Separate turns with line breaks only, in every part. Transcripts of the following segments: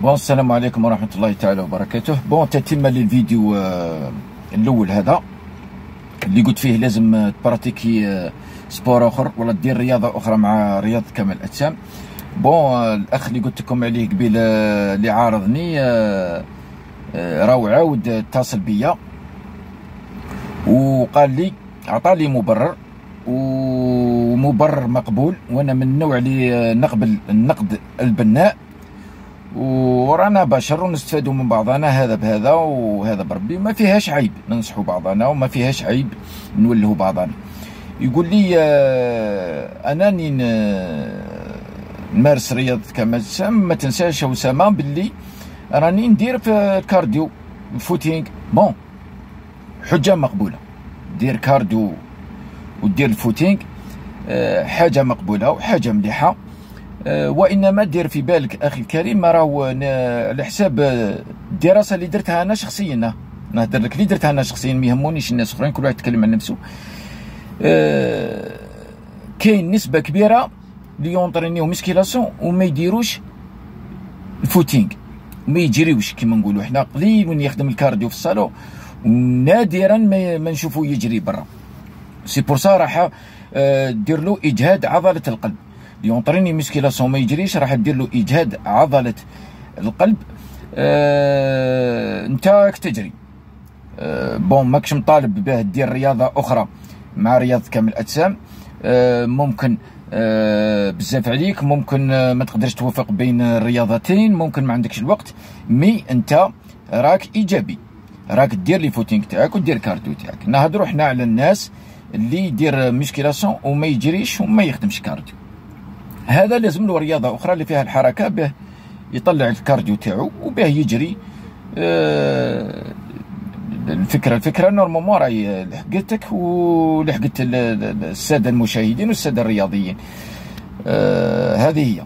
بون السلام عليكم ورحمة الله تعالى وبركاته. بون تتمة للفيديو الأول هذا اللي قلت فيه لازم تبراتيكي سبور آخر ولا دير رياضة أخرى مع رياضة كمال الأجسام. بون الأخ اللي قلت لكم عليه قبيل اللي عارضني راهو عاود اتصل بيا وقال لي عطالي مبرر ومبرر مقبول، وأنا من النوع اللي نقبل النقد البناء، ورانا بشر ونستفادوا من بعضنا، هذا بهذا وهذا بربي، ما فيهاش عيب ننصحوا بعضنا وما فيهاش عيب نولهوا بعضنا. يقول لي انني نمارس رياضه كمال الأجسام، ما تنساش اسامه باللي راني ندير في الكارديو الفوتينغ. بون حجه مقبوله، دير كارديو ودير الفوتينغ، حاجه مقبوله وحاجه مليحه، وانما دير في بالك اخي الكريم راهو على حساب الدراسه اللي درتها انا شخصيا. نهضر لك اللي درتها انا شخصيا، ما يهمونيش الناس اخرين، كل واحد يتكلم عن نفسه. كاين نسبه كبيره اللي يونطرينيو مسكيلاسيون وما يديروش الفوتينغ وما يجريوش كما نقولوا حنا. قليل وين يخدم الكارديو في الصالون، ونادرا ما نشوفو يجري برا. سي بور صا راح دير له اجهاد عضله القلب. يونطريني مسكيلاسيون ما يجريش، راح دير له اجهاد عضله القلب. انت راك تجري، بون ماكش مطالب باه دير رياضه اخرى مع رياضه كمال الاجسام. ممكن بزاف عليك، ممكن ما تقدرش توفق بين الرياضتين، ممكن ما عندكش الوقت، مي انت راك ايجابي، راك دير لي فوتينغ تاعك ودير كارديو تاعك. نهضروا حنا على الناس اللي يدير مسكيلاسيون وما يجريش وما يخدمش كارديو، هذا لازم له رياضه اخرى اللي فيها الحركه باه يطلع الكارديو تاعو وباه يجري. الفكره نورمالمون راهي لحقتك ولحقت الساده المشاهدين والساده الرياضيين. هذه هي.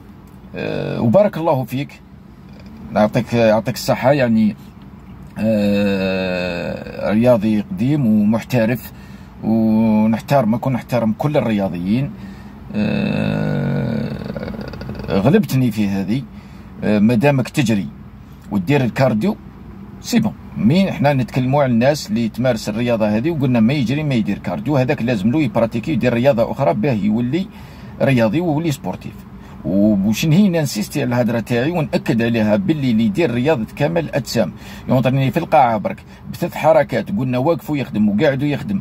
وبارك الله فيك، يعطيك الصحه، يعني رياضي قديم ومحترف، ونحترمك ونحترم كل الرياضيين. غلبتني في هذه، مادامك تجري ودير الكارديو سي بون. مين احنا نتكلموا على الناس اللي تمارس الرياضه هذه وقلنا ما يجري ما يدير كارديو، هذاك لازم له يبراتيكي يدير رياضه اخرى باه يولي رياضي ويولي سبورتيف. وباش نهي ننسيستي على الهضره تاعي ونأكد عليها باللي اللي يدير رياضه كمال الاجسام يونطرني في القاعه برك بثلاث حركات، قلنا واقفوا يخدم وقاعدوا يخدم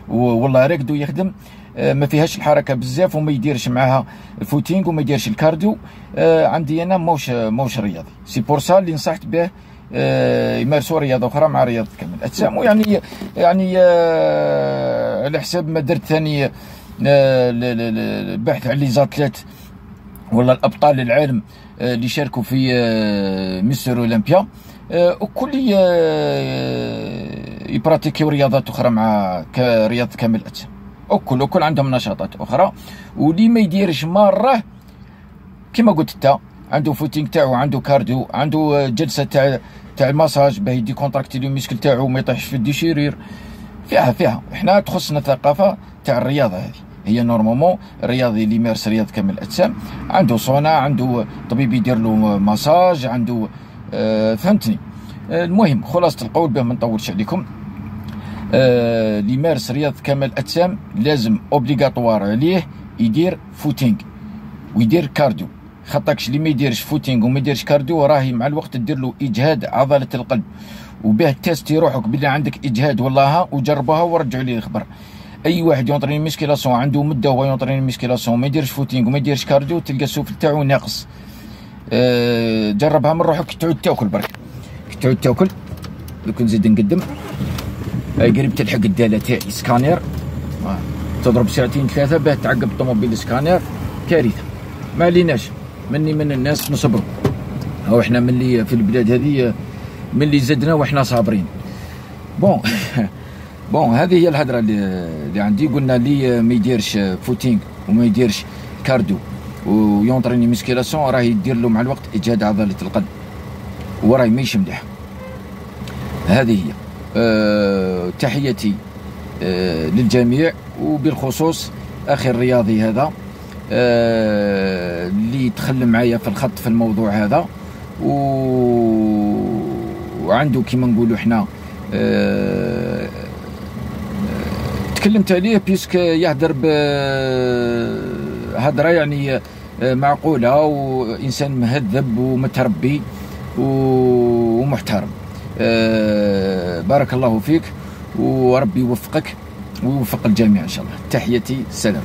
والله راقدوا يخدم، ما فيهاش الحركه بزاف وما يديرش معها الفوتينغ وما يديرش الكارديو، عندي انا موش رياضي. سي بور سا اللي نصحت به يمارسوا رياضه اخرى مع رياضه كمال الاجسام. يعني على حساب ما درت ثاني البحث على لي زاتليت ولا الابطال العالم اللي شاركوا في مستر اولمبيا، وكل يبراتيكيو رياضات اخرى مع رياضه كمال الاجسام، وكل عندهم نشاطات اخرى. واللي ما يديرش مره كما قلت انت، عنده فوتينغ تاعو، عنده كارديو، عنده جلسه تاع الماساج باه يدي كونتراكتي لو ميسكل تاعو وما يطيحش في الديشيرير. فيها احنا تخصنا الثقافه تاع الرياضه هذه. هي نورمالمون الرياضي اللي يمارس رياضه كمال الاجسام عنده صونا، عنده طبيب يدير له ماساج، عنده فهمتني. المهم خلاصه القول باه ما نطولش عليكم، اللي يمارس رياضه كمال الاجسام لازم اوبليغاتوار عليه يدير فوتينغ ويدير كارديو. خاطرش اللي ما يديرش فوتينغ وما يديرش كارديو راهي مع الوقت دير له اجهاد عضله القلب، وباه تيستي روحك باللي عندك اجهاد والله، وجربوها ورجعوا لي الخبر. اي واحد يونطريني مسكيلاسيون عنده مده وهو يونطريني مسكيلاسيون وما يديرش فوتينغ وما يديرش كارديو، تلقى السوفل تاعو ناقص. جربها من روحك، تعود تاكل برك، تعود تاكل. دوك نزيد نقدم، قريب تلحق الداله تاعي سكانير، تضرب ساعتين ثلاثه باه تعقب الطوموبيل سكانير، كارثه. ما عليناش، مني من الناس نصبروا، هو احنا ملي في البلاد هذه ملي زدنا وحنا صابرين. بون هذه هي الهضره اللي عندي. قلنا اللي ما يديرش فوتينغ وما يديرش كارديو ويونطريني مسكيلاسيون راه يدير له مع الوقت اجهاد عضله القلب وراهي ماهيش مليحه. هذه هي. تحياتي للجميع، وبالخصوص اخي الرياضي هذا اللي تخلم معايا في الخط في الموضوع هذا، وعنده كيما نقولوا حنا تكلمت عليه بيسك يهدر بهدره يعني معقوله، وانسان مهذب ومتربي ومحترم. بارك الله فيك، وربي يوفقك ويوفق الجميع ان شاء الله. تحياتي، سلام.